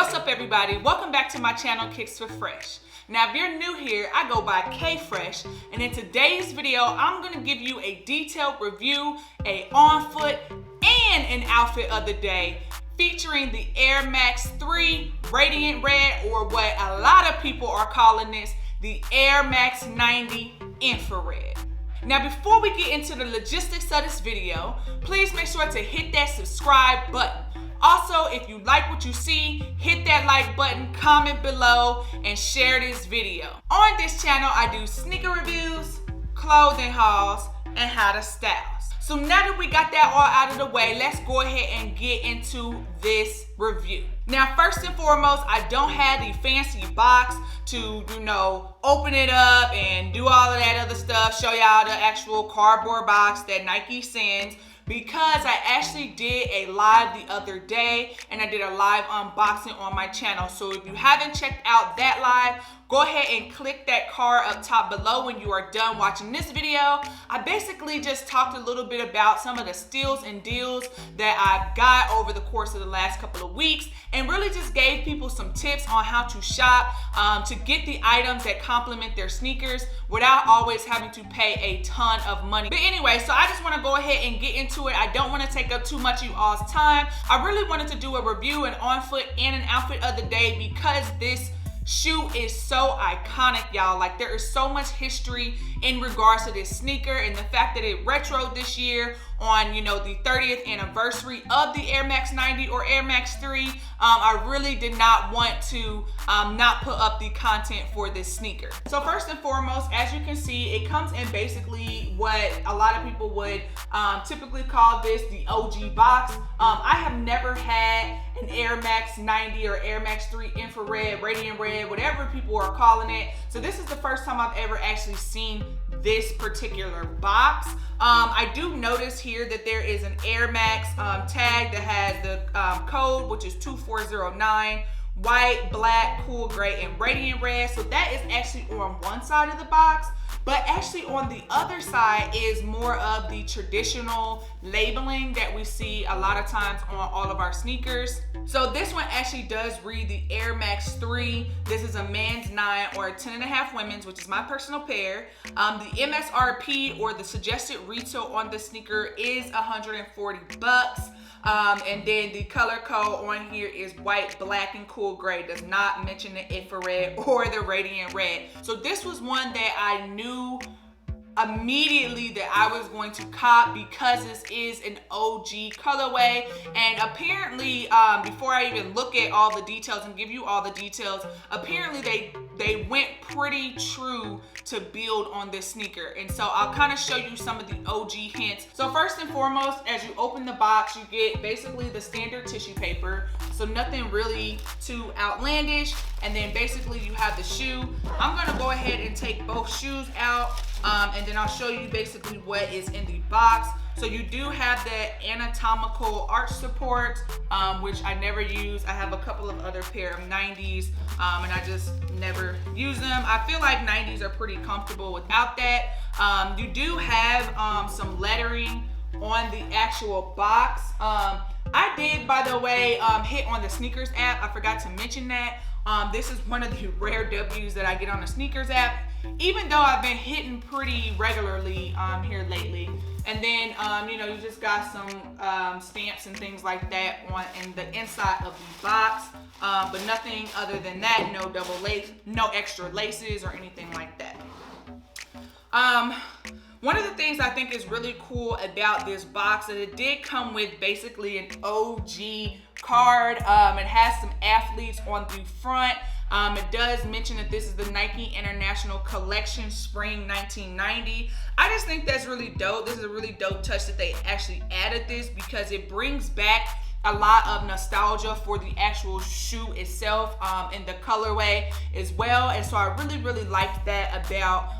What's up, everybody? Welcome back to my channel, Kicks for Fresh. Now, if you're new here, I go by K Fresh, and in today's video, I'm gonna give you a detailed review, a on foot, and an outfit of the day, featuring the Air Max 3 Radiant Red, or what a lot of people are calling this, the Air Max 90 Infrared. Now, before we get into the logistics of this video, please make sure to hit that subscribe button. Also, if you like what you see, hit that like button, comment below, and share this video. On this channel, I do sneaker reviews, clothing hauls, and how to style. So now that we got that all out of the way, let's go ahead and get into this review. Now, first and foremost, I don't have the fancy box to, open it up and do all of that other stuff, show y'all the actual cardboard box that Nike sends, because I actually did a live the other day and I did a live unboxing on my channel. So if you haven't checked out that live, go ahead and click that card up top below when you are done watching this video. I basically just talked a little bit about some of the steals and deals that I've got over the course of the last couple of weeks, and really just gave people some tips on how to shop to get the items that complement their sneakers without always having to pay a ton of money. But anyway, so I just want to go ahead and get into it. I don't want to take up too much of you all's time. I really wanted to do a review, an on foot, and an outfit of the day, because this shoe is so iconic, y'all. Like, there is so much history in regards to this sneaker, and the fact that it retroed this year on, the 30th anniversary of the Air Max 90 or Air Max 3. I really did not want to not put up the content for this sneaker. So first and foremost, as you can see, it comes in basically what a lot of people would typically call this the OG box. I have never had an Air Max 90 or Air Max 3 Infrared, Radiant Red, whatever people are calling it. So this is the first time I've ever actually seen this particular box. I do notice here that there is an Air Max tag that has the code, which is 2409, white, black, cool gray, and radiant red. So that is actually on one side of the box, but actually on the other side is more of the traditional labeling that we see a lot of times on all of our sneakers. So this one actually does read the Air Max 3. This is a man's 9 or a 10.5 women's, which is my personal pair. The MSRP, or the suggested retail on the sneaker, is $140. And then the color code on here is white, black, and cool gray. Does not mention the infrared or the radiant red. So this was one that I knew immediately that I was going to cop, because this is an OG colorway. And apparently, before I even look at all the details and give you all the details, apparently they went pretty true to build on this sneaker. And so I'll kind of show you some of the OG hints. So first and foremost, as you open the box, you get basically the standard tissue paper. So nothing really too outlandish. And then basically you have the shoe. I'm gonna go ahead and take both shoes out, and then I'll show you basically what is in the box. So you do have the anatomical arch support, which I never use. I have a couple of other pair of 90s, and I just never use them. I feel like 90s are pretty comfortable without that. You do have some lettering on the actual box. I did, by the way, hit on the Sneakers app. I forgot to mention that. This is one of the rare W's that I get on the Sneakers app, even though I've been hitting pretty regularly here lately. And then, you just got some stamps and things like that in the inside of the box, but nothing other than that. No double lace, no extra laces or anything like that. One of the things I think is really cool about this box is it did come with basically an OG card. It has some athletes on the front. It does mention that this is the Nike International Collection Spring 1990. I just think that's really dope. This is a really dope touch that they actually added this, because it brings back a lot of nostalgia for the actual shoe itself, and the colorway as well. And so I really liked that about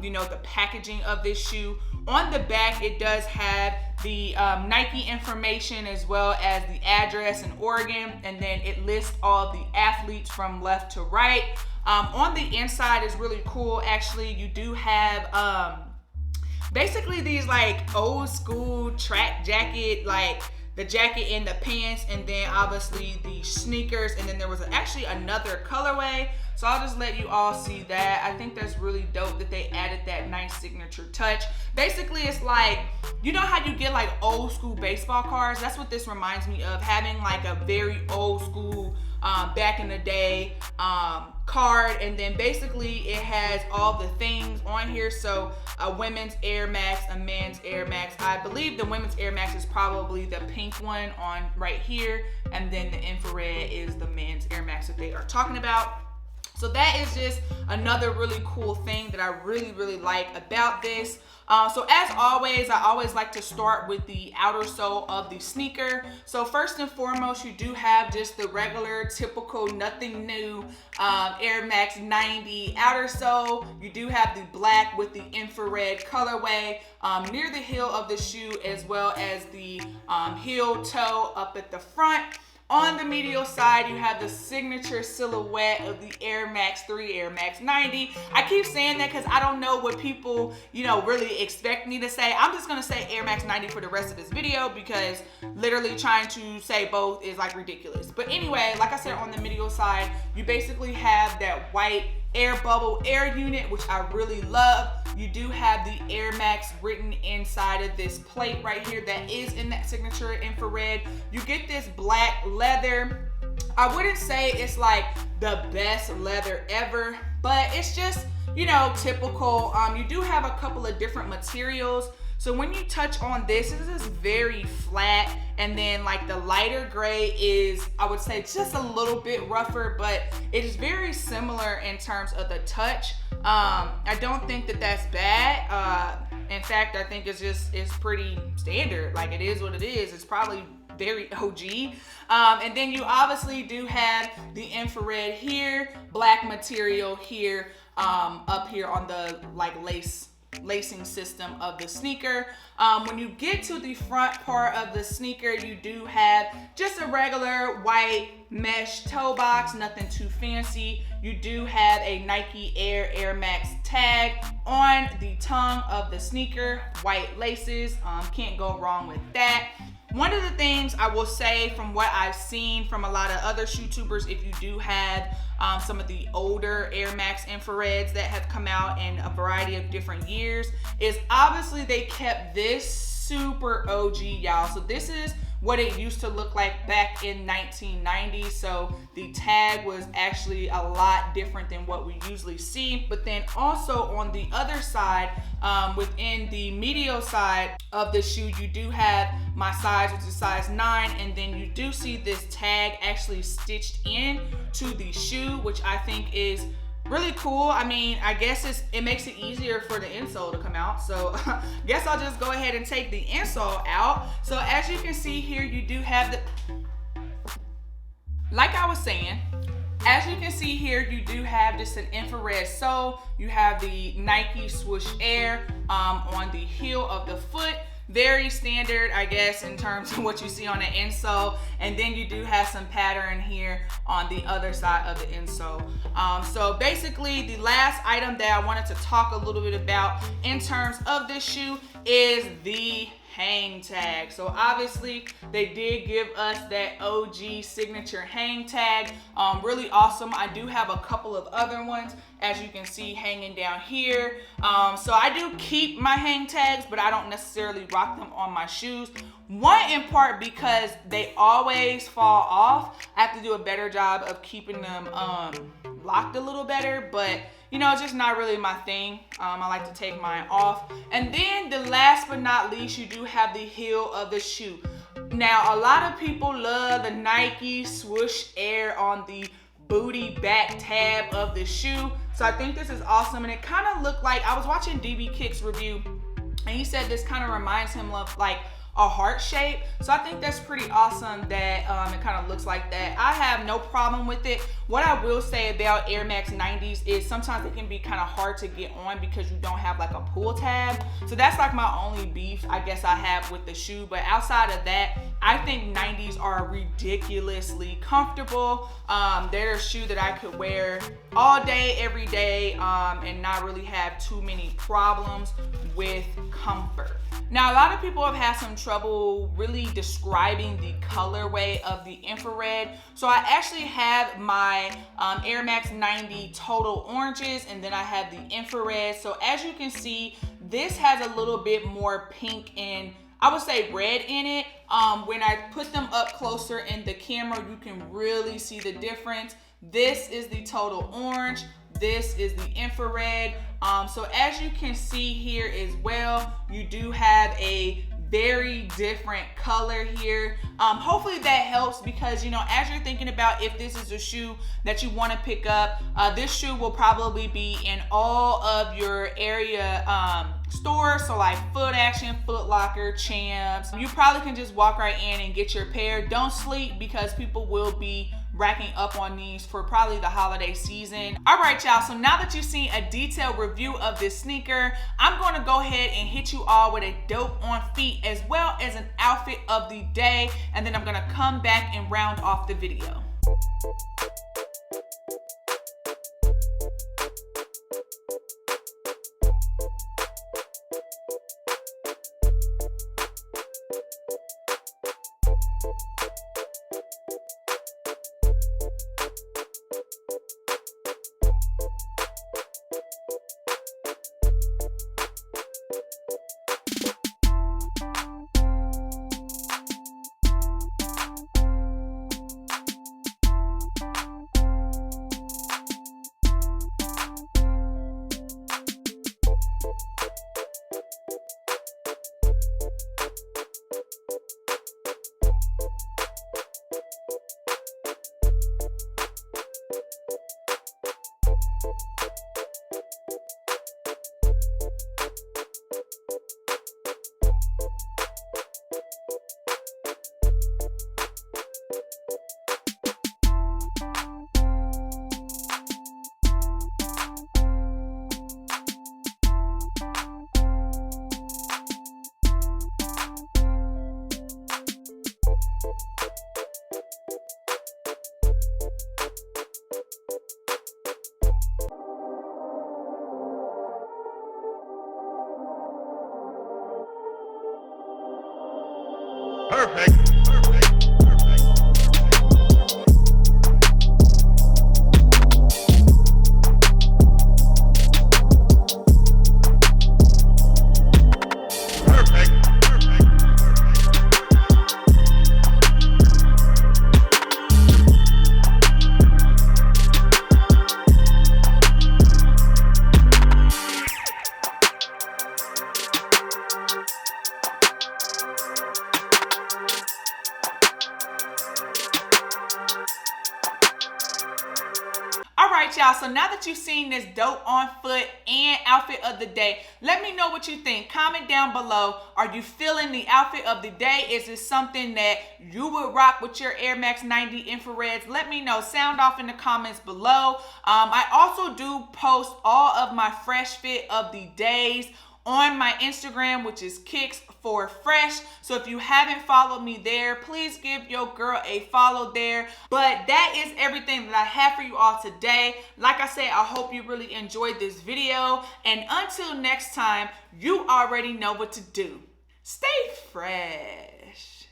the packaging of this shoe. On the back, it does have the Nike information as well as the address in Oregon, and then it lists all the athletes from left to right. On the inside is really cool. Actually, you do have basically these like old school track jacket like the jacket and the pants, and then obviously the sneakers, and then there was actually another colorway. So I'll just let you all see that. I think that's really dope that they added that nice signature touch. Basically, it's like, you know how you get like old school baseball cards? That's what this reminds me of, having like a very old school, back in the day card, and then basically it has all the things on here. So a women's Air Max, a men's Air Max. I believe the women's Air Max is probably the pink one on right here, and then the infrared is the men's Air Max that they are talking about. So that is just another really cool thing that I really like about this. So as always, I always like to start with the outer sole of the sneaker. So first and foremost, you do have just the regular, typical, nothing new Air Max 90 outer sole. You do have the black with the infrared colorway near the heel of the shoe, as well as the heel toe up at the front. On the medial side, you have the signature silhouette of the Air Max 3, Air Max 90. I keep saying that because I don't know what people, really expect me to say. I'm just going to say Air Max 90 for the rest of this video, because literally trying to say both is like ridiculous. But anyway, like I said, on the medial side, you basically have that white air bubble air unit, which I really love. You do have the Air Max written inside of this plate right here that is in that signature infrared. You get this black leather. I wouldn't say it's like the best leather ever, but it's just, typical. You do have a couple of different materials. So when you touch on this is very flat, and then like the lighter gray is, I would say, just a little bit rougher, but it is very similar in terms of the touch. I don't think that that's bad. In fact, I think it's pretty standard. Like, it is what it is. It's probably very OG. And then you obviously do have the infrared here, black material here, up here on the like lacing system of the sneaker. When you get to the front part of the sneaker, you do have just a regular white mesh toe box, nothing too fancy. You do have a Nike Air Max tag on the tongue of the sneaker, white laces. Can't go wrong with that. One of the things I will say, from what I've seen from a lot of other shoe tubers, if you do have some of the older Air Max infrareds that have come out in a variety of different years, is obviously they kept this super OG, y'all. So this is what it used to look like back in 1990. So the tag was actually a lot different than what we usually see. But then also on the other side, within the medial side of the shoe, you do have my size, which is size 9, and then you do see this tag actually stitched in to the shoe, which I think is really cool. I mean, I guess it makes it easier for the insole to come out. So guess I'll just go ahead and take the insole out. So as you can see here, you do have the, like I was saying, as you can see here, you do have just an infrared sole. You have the Nike Swoosh Air on the heel of the foot. Very standard, I guess, in terms of what you see on the insole. And then you do have some pattern here on the other side of the insole. So basically, the last item that I wanted to talk a little bit about in terms of this shoe is the hang tag. So obviously they did give us that OG signature hang tag. Really awesome. I do have a couple of other ones, as you can see, hanging down here. So I do keep my hang tags, but I don't necessarily rock them on my shoes. One, in part because they always fall off. I have to do a better job of keeping them locked a little better, but it's just not really my thing. I like to take mine off. And then the last but not least, you do have the heel of the shoe. Now, a lot of people love the Nike Swoosh Air on the booty back tab of the shoe. So I think this is awesome. And it kind of looked like, I was watching DB Kick's review, and he said this kind of reminds him of like a heart shape. So I think that's pretty awesome that it kind of looks like that. I have no problem with it. What I will say about Air Max 90s is sometimes it can be kind of hard to get on because you don't have like a pull tab. So that's like my only beef, I guess, I have with the shoe. But outside of that, I think 90s are ridiculously comfortable. They're a shoe that I could wear all day, every day, and not really have too many problems with comfort. Now, a lot of people have had some trouble really describing the colorway of the infrared. So I actually have my Air Max 90 total oranges, and then I have the infrared. So as you can see, this has a little bit more pink and I would say red in it. When I put them up closer in the camera, you can really see the difference. This is the total orange. This is the infrared. So as you can see here as well, you do have a very different color here. Hopefully that helps, because you know, as you're thinking about if this is a shoe that you want to pick up, this shoe will probably be in all of your area stores, so like Foot Action, Foot Locker, Champs. You probably can just walk right in and get your pair. Don't sleep, because people will be racking up on these for probably the holiday season. All right, y'all, so now that you've seen a detailed review of this sneaker, I'm going to go ahead and hit you all with a dope on feet as well as an outfit of the day, and then I'm going to come back and round off the video. Perfect. Alright, y'all, so now that you've seen this dope on foot and outfit of the day, let me know what you think. Comment down below. Are you feeling the outfit of the day? Is it something that you would rock with your Air Max 90 infrareds? Let me know. Sound off in the comments below. I also do post all of my fresh fit of the days on my Instagram, which is Kicks4Fresh. So if you haven't followed me there, please give your girl a follow there. But that is everything that I have for you all today. Like I said, I hope you really enjoyed this video. And until next time, you already know what to do. Stay fresh.